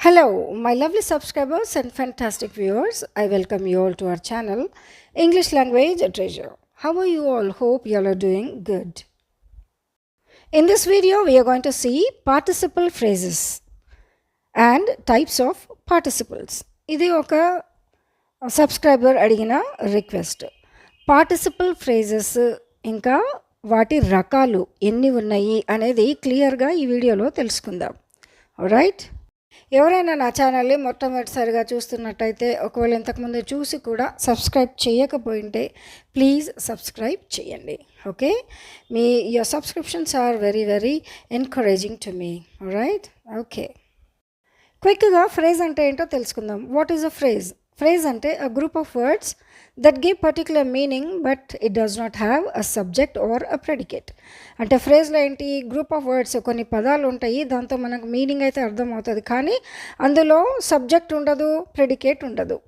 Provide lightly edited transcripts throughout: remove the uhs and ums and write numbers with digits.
Hello, my lovely subscribers and fantastic viewers. I welcome you all to our channel, English Language Treasure. How are you all? Hope you all are doing good. In this video, we are going to see participle phrases and types of participles. ఇది ఒక subscriber అడిగిన request. Participle phrases ఇంకా వాటి రకాలు ఎన్ని ఉన్నాయి అనేది క్లియర్గా ఈ వీడియోలో తెలుసుకుందాం. రైట్, ఎవరైనా నా ఛానల్ని మొట్టమొదటిసారిగా చూస్తున్నట్టయితే, ఒకవేళ ఇంతకుముందు చూసి కూడా సబ్స్క్రైబ్ చేయకపోయింటే ప్లీజ్ సబ్స్క్రైబ్ చేయండి. ఓకే, మీ your subscriptions are very very encouraging to me. Right, okay, క్విక్గా ఫ్రేజ్ అంటే ఏంటో తెలుసుకుందాం. What is a phrase? Phrase అంటే a group of words that give particular meaning but it does not have a subject or a predicate. అంటే ఫ్రేజ్లో ఏంటి, group of words, కొన్ని పదాలు ఉంటాయి, దాంతో మనకు మీనింగ్ అయితే అర్థమవుతుంది, కానీ అందులో సబ్జెక్ట్ ఉండదు, ప్రెడికేట్ ఉండదు.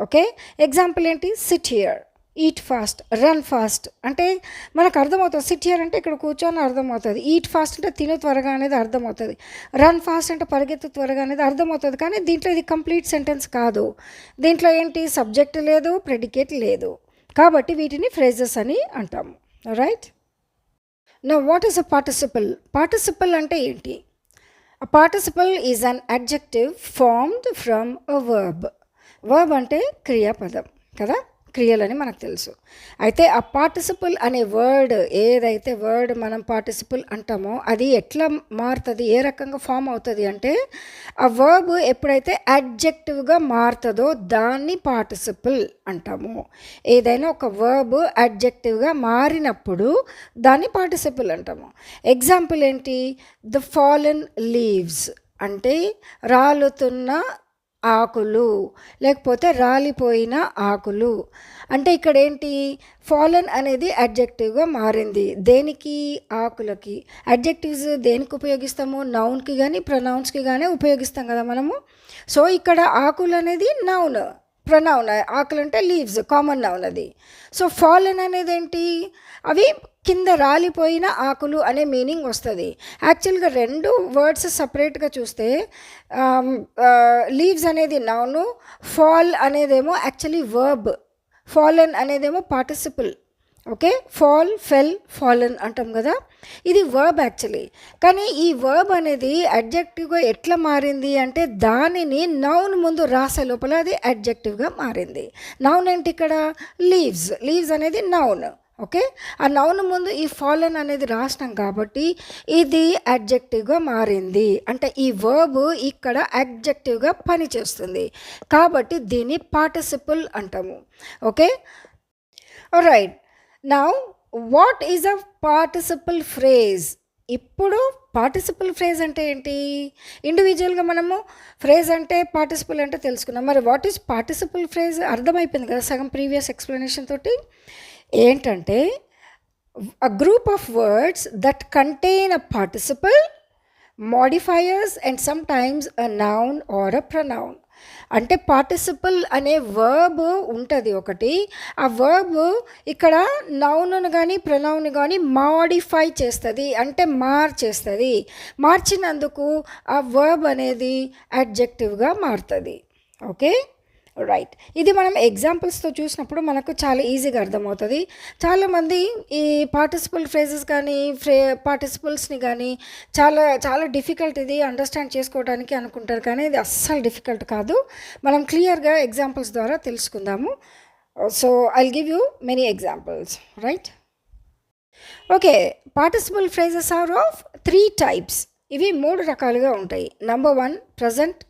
ఓకే, ఎగ్జాంపుల్ ఏంటి, SIT here, eat fast, run fast. అంటే మనకు అర్థమవుతుంది. సిట్ హియర్ అంటే ఇక్కడ కూర్చొని అర్థమవుతుంది. ఈట్ ఫాస్ట్ అంటే తిను త్వరగా అనేది అర్థమవుతుంది. రన్ ఫాస్ట్ అంటే పరిగెత్తు త్వరగా అనేది అర్థమవుతుంది. కానీ దీంట్లో ఇది కంప్లీట్ సెంటెన్స్ కాదు. దీంట్లో ఏంటి, సబ్జెక్ట్ లేదు, ప్రెడికేట్ లేదు. కాబట్టి వీటిని ఫ్రేజెస్ అని అంటాము. Right, now what is a participle? Participle అంటే ఏంటి? A participle is an adjective formed from a verb. Verb అంటే క్రియాపదం కదా, క్రియలని మనకు తెలుసు. అయితే ఆ పార్టిసిపుల్ అనే వర్డ్, ఏదైతే వర్డ్ మనం పార్టిసిపుల్ అంటామో అది ఎట్లా మారుతుంది, ఏ రకంగా ఫామ్ అవుతుంది అంటే, ఆ వర్బ్ ఎప్పుడైతే అడ్జెక్టివ్గా మారుతుందో దాన్ని పార్టిసిపుల్ అంటాము. ఏదైనా ఒక వర్బ్ అడ్జెక్టివ్గా మారినప్పుడు దాన్ని పార్టిసిపుల్ అంటాము. ఎగ్జాంపుల్ ఏంటి, ద ఫాలెన్ లీవ్స్ అంటే రాలుతున్న ఆకులు, లేకపోతే రాలిపోయిన ఆకులు. అంటే ఇక్కడ ఏంటి, ఫాలెన్ అనేది అడ్జెక్టివ్గా మారింది. దేనికి, ఆకులకి. అడ్జెక్టివ్స్ దేనికి ఉపయోగిస్తాము, నౌన్కి కానీ ప్రొనౌన్స్కి కానీ ఉపయోగిస్తాం కదా మనము. సో ఇక్కడ ఆకులు అనేది నౌన్, ప్రొనౌన్. ఆకులు అంటే లీవ్స్, కామన్ నౌన్ అది. సో ఫాలెన్ అనేది ఏంటి, అవి కింద రాలిపోయిన ఆకులు అనే మీనింగ్ వస్తుంది. యాక్చువల్గా రెండు వర్డ్స్ సపరేట్గా చూస్తే లీవ్స్ అనేది నౌను, ఫాల్ అనేదేమో యాక్చువల్లీ వర్బ్, ఫాలెన్ అనేదేమో participle. Okay, fall, fell, fallen అంటాం కదా, ఇది వర్బ్ యాక్చువల్లీ. కానీ ఈ వర్బ్ అనేది అడ్జెక్టివ్గా ఎట్లా మారింది అంటే, దానిని నౌన్ ముందు రాసే లోపల అది అడ్జెక్టివ్గా మారింది. నౌన్ ఏంటి ఇక్కడ, లీవ్స్. లీవ్స్ అనేది నౌన్. ఓకే, ఆ నౌన్ ముందు ఈ ఫాలెన్ అనేది రాసినాం కాబట్టి ఇది అడ్జెక్టివ్గా మారింది. అంటే ఈ వర్బ్ ఇక్కడ అడ్జెక్టివ్గా పనిచేస్తుంది, కాబట్టి దీన్ని పార్టిసిపుల్ అంటాము. Okay, right, now what is a participle phrase? ఇప్పుడు పార్టిసిపుల్ ఫ్రేజ్ అంటే ఏంటి, ఇండివిజువల్గా మనము ఫ్రేజ్ అంటే పార్టిసిపుల్ అంటే తెలుసుకున్నాం. మరి వాట్ ఈజ్ పార్టిసిపుల్ ఫ్రేజ్ అర్థమైపోయింది కదా సగం ప్రీవియస్ ఎక్స్ప్లెనేషన్ తోటి. ఏంటంటే, a group of words that contain a participle, modifiers and sometimes a noun or a pronoun. అంటే పార్టిసిపుల్ అనే వర్బ్ ఉంటుంది ఒకటి. ఆ వర్బ్ ఇక్కడ నౌన్ను కానీ ప్రొనౌన్ కానీ మాడిఫై చేస్తుంది, అంటే మార్చేస్తుంది. మార్చినందుకు ఆ వర్బ్ అనేది అడ్జెక్టివ్గా మారుతుంది. ఓకే, రైట్, ఇది మనం ఎగ్జాంపుల్స్తో చూసినప్పుడు మనకు చాలా ఈజీగా అర్థమవుతుంది. చాలామంది ఈ పార్టిసిపుల్ ఫ్రేజెస్ కానీ పార్టిసిపుల్స్ని కానీ చాలా చాలా డిఫికల్ట్ ఇది అండర్స్టాండ్ చేసుకోవడానికి అనుకుంటారు, కానీ ఇది అస్సలు డిఫికల్ట్ కాదు. మనం క్లియర్గా ఎగ్జాంపుల్స్ ద్వారా తెలుసుకుందాము. So I'll give you many examples. Right, okay, participle phrases are of 3 types. ఇవి 3 రకాలుగా ఉంటాయి. Number 1 present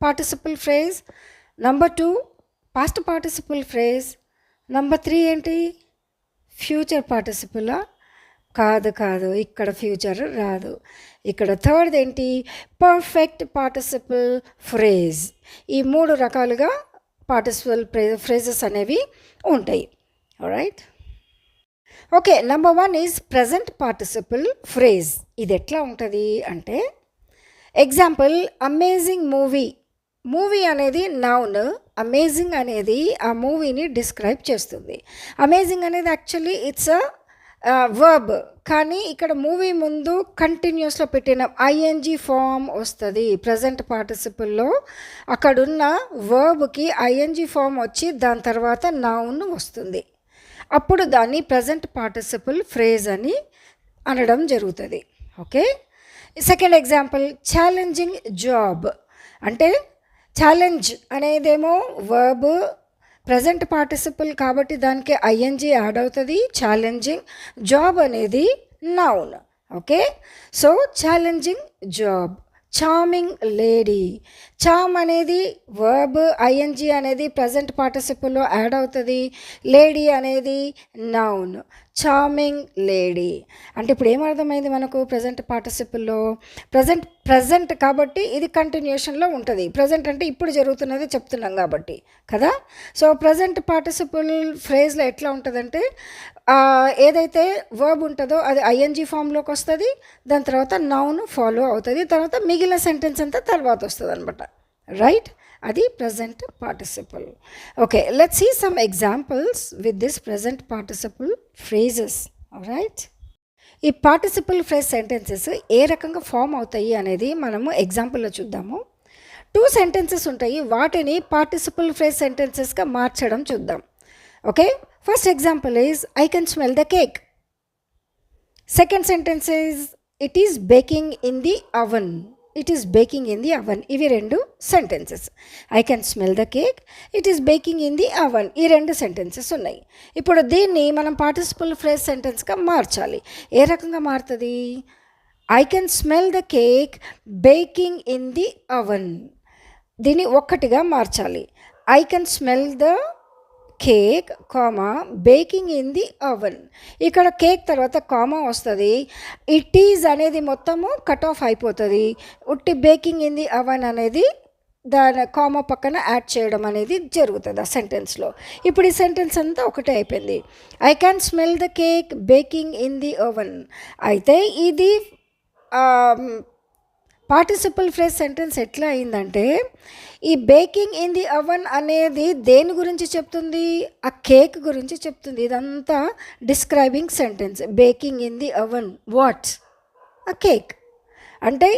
participle phrase, number 2 past participle phrase, number 3 ఏంటి, ఫ్యూచర్ పార్టిసిపులా? కాదు, ఇక్కడ ఫ్యూచర్ రాదు. ఇక్కడ థర్డ్ ఏంటి, పర్ఫెక్ట్ పార్టిసిపుల్ ఫ్రేజ్. ఈ 3 రకాలుగా పార్టిసిపుల్ ఫ్రేజెస్ అనేవి ఉంటాయి. Right, okay, number 1 is present participle phrase. ఇది ఎట్లా ఉంటుంది అంటే, ఎగ్జాంపుల్ అమేజింగ్ మూవీ. మూవీ అనేది నౌన్, అమేజింగ్ అనేది ఆ మూవీని డిస్క్రైబ్ చేస్తుంది. అమేజింగ్ అనేది యాక్చువల్లీ ఇట్స్ అ వర్బ్, కానీ ఇక్కడ మూవీ ముందు కంటిన్యూస్లో పెట్టిన ఐఎన్జీ ఫామ్ వస్తుంది ప్రజెంట్ పార్టిసిపుల్లో. అక్కడున్న వర్బ్కి ఐఎన్జీ ఫామ్ వచ్చి దాని తర్వాత నౌన్ వస్తుంది. అప్పుడు దాన్ని ప్రజెంట్ పార్టిసిపుల్ ఫ్రేజ్ అని అనడం జరుగుతుంది. Okay, second example, challenging job. అంటే ఛాలెంజ్ అనేదేమో వర్బ్, ప్రజెంట్ పార్టిసిపుల్ కాబట్టి దానికి ఐఎన్జీ యాడ్ అవుతుంది, ఛాలెంజింగ్. జాబ్ అనేది noun. Okay, so challenging job. Charming lady. Charm అనేది వర్బ్, ఐఎన్జీ అనేది ప్రజెంట్ పార్టిసిపుల్లో యాడ్ అవుతుంది, లేడీ అనేది నౌన్. చార్మింగ్ లేడీ అంటే ఇప్పుడు ఏమర్థమైంది మనకు ప్రజెంట్ పార్టిసిపుల్లో? ప్రజెంట్ కాబట్టి ఇది కంటిన్యూషన్లో ఉంటుంది. ప్రజెంట్ అంటే ఇప్పుడు జరుగుతున్నది చెప్తున్నాం కాబట్టి కదా. సో ప్రజెంట్ పార్టిసిపుల్ ఫ్రేజ్లో ఎట్లా ఉంటుందంటే ఏదైతే వర్బ్ ఉంటుందో అది ఐఎన్జీ ఫామ్లోకి వస్తుంది, దాని తర్వాత నౌన్ ఫాలో అవుతుంది, తర్వాత మిగిలిన సెంటెన్స్ అంతా తర్వాత వస్తుంది అనమాట. రైట్, అది present participle. Okay, let's see some examples with this present participle phrases. Right, ఈ పార్టిసిపుల్ ఫ్రేజ్ సెంటెన్సెస్ ఏ రకంగా ఫామ్ అవుతాయి అనేది మనము ఎగ్జాంపుల్లో చూద్దాము. 2 సెంటెన్సెస్ ఉంటాయి, వాటిని పార్టిసిపుల్ ఫ్రేజ్ సెంటెన్సెస్గా మార్చడం చూద్దాం. Okay, first example is I can smell the cake. Second sentence is it is baking in the oven. It is baking in the oven. ఇవి 2 sentences. I can smell the cake, it is baking in the oven. ఈ 2 sentences ఉన్నాయి. ఇప్పుడు దీన్ని మనం participle phrase సెంటెన్స్గా మార్చాలి. ఏ రకంగా మారుతుంది? I can smell the cake baking in the oven. దీన్ని ఒక్కటిగా మార్చాలి. I can smell the cake comma baking in the oven. ఇక్కడ కేక్ తర్వాత కామా వస్తుంది, ఇట్ ఈజ్ అనేది మొత్తము కట్ ఆఫ్ అయిపోతుంది, ఉట్టి బేకింగ్ ఇన్ ది అవన్ అనేది దాని కామా పక్కన యాడ్ చేయడం అనేది జరుగుతుంది ఆ సెంటెన్స్లో. ఇప్పుడు ఈ సెంటెన్స్ అంతా ఒకటే అయిపోయింది. I can smell the cake baking in the oven. అయితే ఇది పార్టిసిపుల్ ఫ్రేజ్ సెంటెన్స్ ఎట్లా అయిందంటే ఈ బేకింగ్ ఇన్ ది అవన్ అనేది దేని గురించి చెప్తుంది? ఆ కేక్ గురించి చెప్తుంది. ఇదంతా describing sentence. Baking in the oven what? ఆ కేక్. అంటే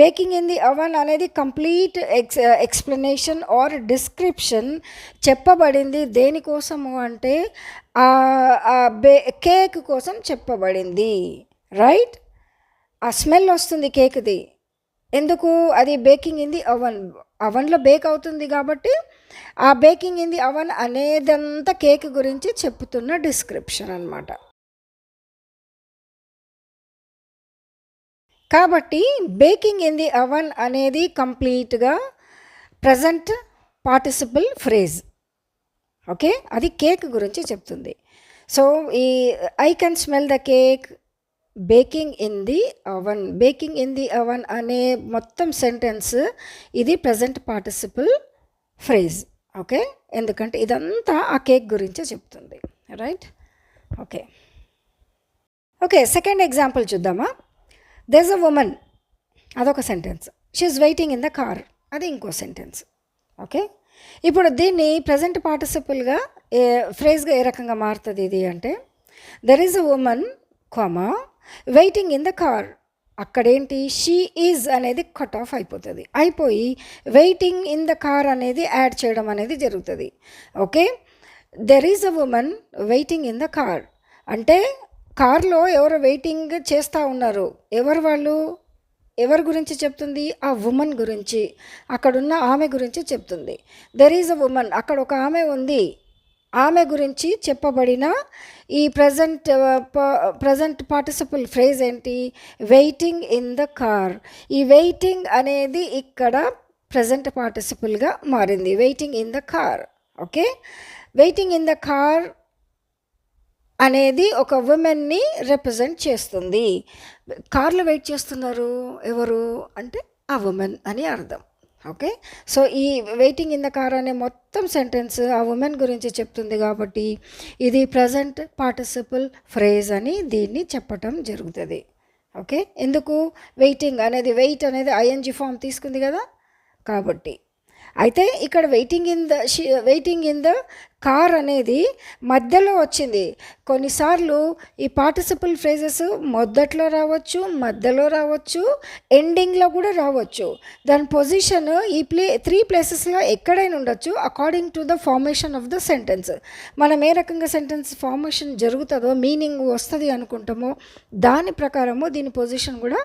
బేకింగ్ ఇన్ ది అవన్ అనేది కంప్లీట్ ఎక్స్ప్లెనేషన్ ఆర్ డిస్క్రిప్షన్ చెప్పబడింది. దేనికోసము అంటే కేక్ కోసం చెప్పబడింది. రైట్, ఆ స్మెల్ వస్తుంది కేక్ది. ఎందుకు? అది బేకింగ్ ఇన్ ది అవన్, అవన్లో బేక్ అవుతుంది కాబట్టి ఆ బేకింగ్ ఇన్ ది అవన్ అనేదంతా కేక్ గురించి చెప్తున్న డిస్క్రిప్షన్ అన్నమాట. కాబట్టి బేకింగ్ ఇన్ ది అవన్ అనేది కంప్లీట్గా ప్రజెంట్ పార్టిసిపుల్ ఫ్రేజ్. ఓకే, అది కేక్ గురించి చెప్తుంది. సో ఈ I can smell the cake baking in the oven, baking in the oven అనే మొత్తం సెంటెన్స్ ఇది ప్రజెంట్ పార్టిసిపుల్ ఫ్రేజ్. ఓకే, ఎందుకంటే ఇదంతా ఆ కేక్ గురించే చెప్తుంది. Right, okay okay second example చూద్దామా. దేర్ ఇస్ అ ఉమెన్, అదొక sentence. She is waiting in the car, అది ఇంకో సెంటెన్స్. ఓకే, ఇప్పుడు దీన్ని ప్రజెంట్ పార్టిసిపుల్గా ఫ్రేజ్గా ఏ రకంగా మారుతుంది ఇది అంటే there is a woman comma waiting in the car. అక్కడేంటి షీ ఈజ్ అనేది కట్ ఆఫ్ అయిపోతుంది, అయిపోయి వెయిటింగ్ ఇన్ ద కార్ అనేది యాడ్ చేయడం అనేది జరుగుతుంది. Okay, there is a woman waiting in the car అంటే కార్లో ఎవరు వెయిటింగ్ చేస్తూ ఉన్నారు, ఎవరు వాళ్ళు, ఎవరి గురించి చెప్తుంది? ఆ ఉమెన్ గురించి, అక్కడున్న ఆమె గురించి చెప్తుంది. దెర్ ఈజ్ అ ఉమెన్, అక్కడ ఒక ఆమె ఉంది, ఆమె గురించి చెప్పబడిన ఈ ప్రజెంట్ పార్టిసిపుల్ ఫ్రేజ్ ఏంటి? Waiting in the car. ఈ వెయిటింగ్ అనేది ఇక్కడ ప్రజెంట్ పార్టిసిపుల్గా మారింది, waiting in the car. Okay, waiting in the car అనేది ఒక ఉమెన్ని రిప్రజెంట్ చేస్తుంది. కార్లో వెయిట్ చేస్తున్నారు ఎవరు అంటే ఆ ఉమెన్ అని అర్థం. ఓకే, సో ఈ వెయిటింగ్ ఇన్ ద కార్ అనే మొత్తం సెంటెన్స్ ఆ ఉమెన్ గురించి చెప్తుంది కాబట్టి ఇది ప్రజెంట్ పార్టిసిపుల్ ఫ్రేజ్ అని దీన్ని చెప్పటం జరుగుతుంది. ఓకే, ఎందుకు? వెయిటింగ్ అనేది, వెయిట్ అనేది ఐఎన్జీ ఫామ్ తీసుకుంది కదా కాబట్టి. అయితే ఇక్కడ వెయిటింగ్ ఇన్ ద కార్ అనేది మధ్యలో వచ్చింది. కొన్నిసార్లు ఈ పార్టిసిపల్ ఫ్రేజెస్ మొదట్లో రావచ్చు, మధ్యలో రావచ్చు, ఎండింగ్లో కూడా రావచ్చు. దాని పొజిషన్ ఈ 3 ప్లేసెస్లో ఎక్కడైనా ఉండొచ్చు according to the formation of the sentence. మనం ఏ రకంగా సెంటెన్స్ ఫార్మేషన్ జరుగుతుందో, మీనింగ్ వస్తుంది అనుకుంటామో దాని ప్రకారము దీని పొజిషన్ కూడా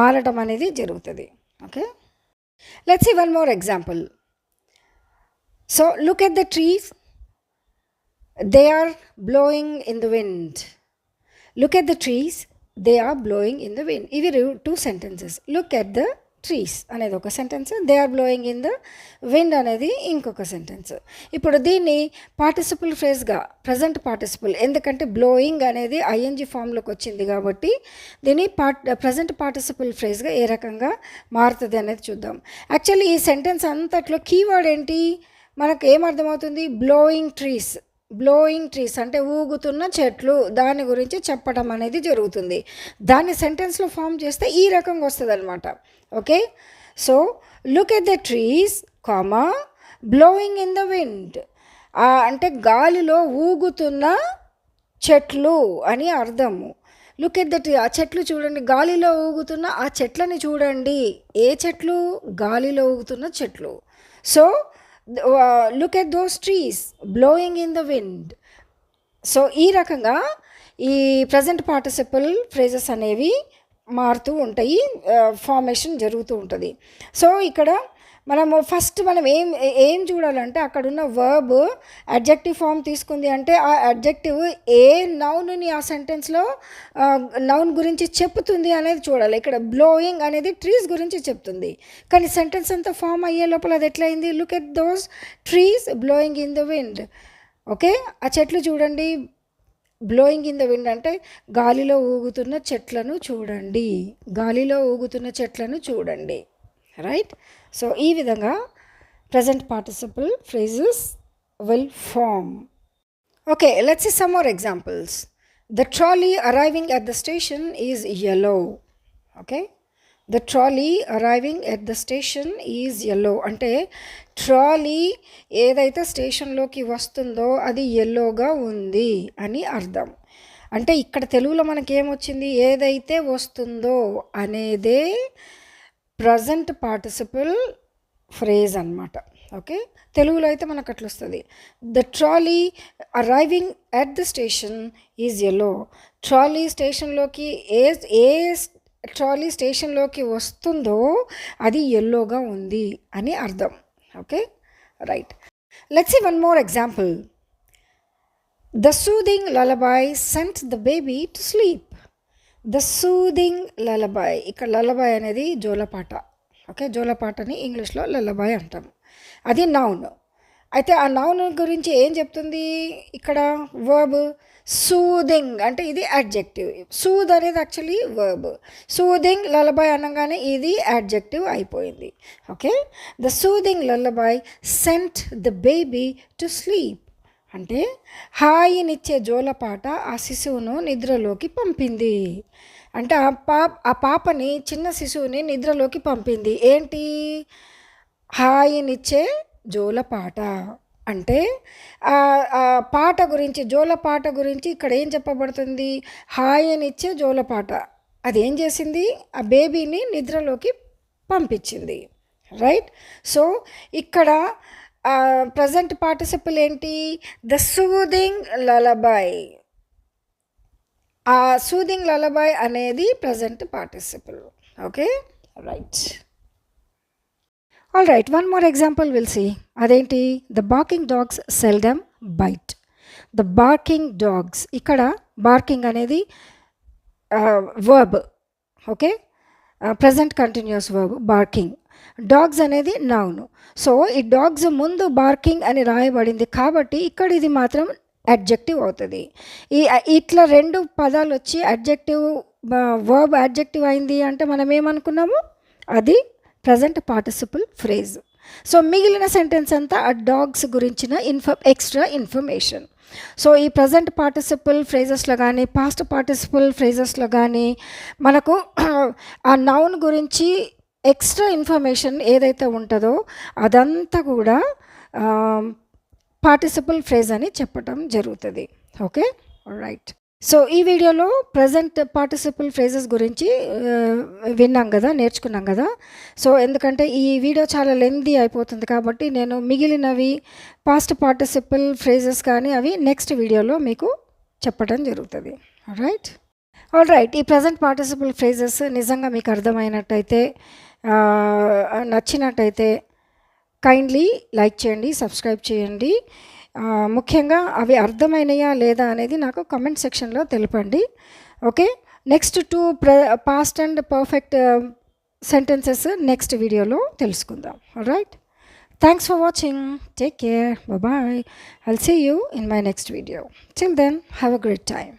మారడం అనేది జరుగుతుంది. Okay, let's see one more example. So look at the trees, they are blowing in the wind. Look at the trees, they are blowing in the wind. ఇవి 2 sentences. Look at the trees అనేది ఒక sentence, they are blowing in the wind అనేది ఇంకొక sentence. ఇప్పుడు దీన్ని participle ఫ్రేజ్గా present participle, ఎందుకంటే blowing అనేది ING ఫామ్లోకి వచ్చింది కాబట్టి దీన్ని ప్రజెంట్ పార్టిసిపల్ ఫ్రేజ్గా ఏ రకంగా మారుతుంది అనేది చూద్దాం. యాక్చువల్లీ ఈ సెంటెన్స్ అంతట్లో కీవర్డ్ ఏంటి మనకు ఏమర్థమవుతుంది? బ్లోయింగ్ ట్రీస్ అంటే ఊగుతున్న చెట్లు, దాని గురించి చెప్పడం అనేది జరుగుతుంది. దాన్ని సెంటెన్స్లో ఫామ్ చేస్తే ఈ రకంగా వస్తుంది అనమాట. Okay, so look at the trees comma blowing in the wind, అంటే గాలిలో ఊగుతున్న చెట్లు అని అర్థము. లుక్ ఎట్ ద ట్రీ, ఆ చెట్లు చూడండి, గాలిలో ఊగుతున్న ఆ చెట్లని చూడండి. ఏ చెట్లు? గాలిలో ఊగుతున్న చెట్లు. So look at those trees blowing in the wind. So ఈ రకంగా ఈ ప్రజెంట్ పార్టిసిపల్ ఫ్రేజెస్ అనేవి మారుతూ ఉంటాయి, ఫార్మేషన్ జరుగుతూ ఉంటుంది. సో ఇక్కడ మనం ఏం చూడాలంటే అక్కడున్న వర్బ్ అడ్జెక్టివ్ ఫామ్ తీసుకుంది అంటే ఆ అడ్జెక్టివ్ ఏ నౌన్ని ఆ సెంటెన్స్లో నౌన్ గురించి చెప్తుంది అనేది చూడాలి. ఇక్కడ బ్లోయింగ్ అనేది ట్రీస్ గురించి చెప్తుంది, కానీ సెంటెన్స్ అంతా ఫామ్ అయ్యే లోపల అది ఎట్లయింది? Look at those trees blowing in the wind. Okay, ఆ చెట్లు చూడండి, బ్లోయింగ్ ఇన్ ద విండ్ అంటే గాలిలో ఊగుతున్న చెట్లను చూడండి, రైట్? సో ఈ విధంగా present participle phrases will form. Okay, let's see some more examples. The trolley arriving at the station is yellow. Okay, the trolley arriving at the station is yellow అంటే trolley ఏదైతే స్టేషన్లోకి వస్తుందో అది ఎల్లోగా ఉంది అని అర్థం. అంటే ఇక్కడ తెలుగులో మనకేమొచ్చింది? ఏదైతే వస్తుందో అనేదే ప్రజెంట్ పార్టిసిపల్ ఫ్రేజ్ అన్నమాట. ఓకే, తెలుగులో అయితే మనకు అట్లా వస్తుంది. The trolley arriving at the station is yellow. Trolley స్టేషన్లోకి ఏ ట్రాలీ స్టేషన్లోకి వస్తుందో అది ఎల్లోగా ఉంది అని అర్థం. Okay, right. Let's see one more example. The soothing lullaby sent the baby to sleep. The soothing lullaby, ఇక్కడ లలబై అనేది జోలపాట. ఓకే, జోలపాటని ఇంగ్లీష్లో లలబై అంటాం. అది నౌన్. అయితే ఆ నౌన్ గురించి ఏం చెప్తుంది? ఇక్కడ వర్బ్ సూదింగ్ అంటే ఇది అడ్జెక్టివ్. సూద్ అనేది యాక్చువల్లీ వర్బ్. సూదింగ్ లలబై అనగానే ఇది అడ్జెక్టివ్ అయిపోయింది. Okay, the soothing lullaby sent the baby to sleep అంటే హాయినిచ్చే జోలపాట ఆ శిశువును నిద్రలోకి పంపింది. అంటే ఆ పాపని, చిన్న శిశువుని నిద్రలోకి పంపింది. ఏంటి? హాయినిచ్చే జోలపాట అంటే ఆ పాట గురించి, జోలపాట గురించి ఇక్కడ ఏం చెప్పబడుతుంది? హాయినిచ్చే జోలపాట. అదేం చేసింది? ఆ బేబీని నిద్రలోకి పంపించింది. రైట్? సో ఇక్కడ ప్రజెంట్ పార్టిసిపల్ ఏంటి? The soothing lullaby. ఆ సూదింగ్ లలబై అనేది present participle. Okay, right. All right, one more example will see. అదేంటి? The barking dogs seldom bite. The barking dogs, ఇక్కడ బార్కింగ్ అనేది verb. Okay, present continuous verb barking. Dogs అనేది noun. So ఈ dogs ముందు barking అని రాయబడింది కాబట్టి ఇక్కడ ఇది మాత్రం అడ్జెక్టివ్ అవుతుంది. ఇట్లా 2 పదాలు వచ్చి అడ్జెక్టివ్ వర్బ్ అడ్జెక్టివ్ అయింది అంటే మనం ఏమనుకున్నాము? అది ప్రజెంట్ పార్టిసిపల్ ఫ్రేజ్. సో మిగిలిన సెంటెన్స్ అంతా ఆ డాగ్స్ గురించిన ఎక్స్ట్రా ఇన్ఫర్మేషన్. సో ఈ ప్రజెంట్ పార్టిసిపల్ ఫ్రేజెస్లో కానీ పాస్ట్ పార్టిసిపల్ ఫ్రేజెస్లో కానీ మనకు ఆ నౌన్ గురించి ఎక్స్ట్రా ఇన్ఫర్మేషన్ ఏదైతే ఉంటుందో అదంతా కూడా పార్టిసిపల్ ఫ్రేజ్ అని చెప్పటం జరుగుతుంది. Okay, right. సో ఈ వీడియోలో ప్రజెంట్ పార్టిసిపల్ ఫ్రేజెస్ గురించి విన్నాం కదా, నేర్చుకున్నాం కదా. సో ఎందుకంటే ఈ వీడియో చాలా లెంతీ అయిపోతుంది కాబట్టి నేను మిగిలినవి పాస్ట్ పార్టిసిపల్ ఫ్రేజెస్ కానీ అవి నెక్స్ట్ వీడియోలో మీకు చెప్పడం జరుగుతుంది. రైట్. All right. ఈ ప్రజెంట్ పార్టిసిపల్ ఫ్రేజెస్ నిజంగా మీకు అర్థమైనట్టయితే, నచ్చినట్టయితే కైండ్లీ లైక్ చేయండి, సబ్స్క్రైబ్ చేయండి. ముఖ్యంగా అవి అర్థమైనయా లేదా అనేది నాకు కమెంట్ సెక్షన్లో తెలపండి. Okay, next 2 past and perfect sentences next వీడియోలో తెలుసుకుందాం. Right. Thanks for watching. Take care. Bye. I'll see you in my next video. Till then, have a great time.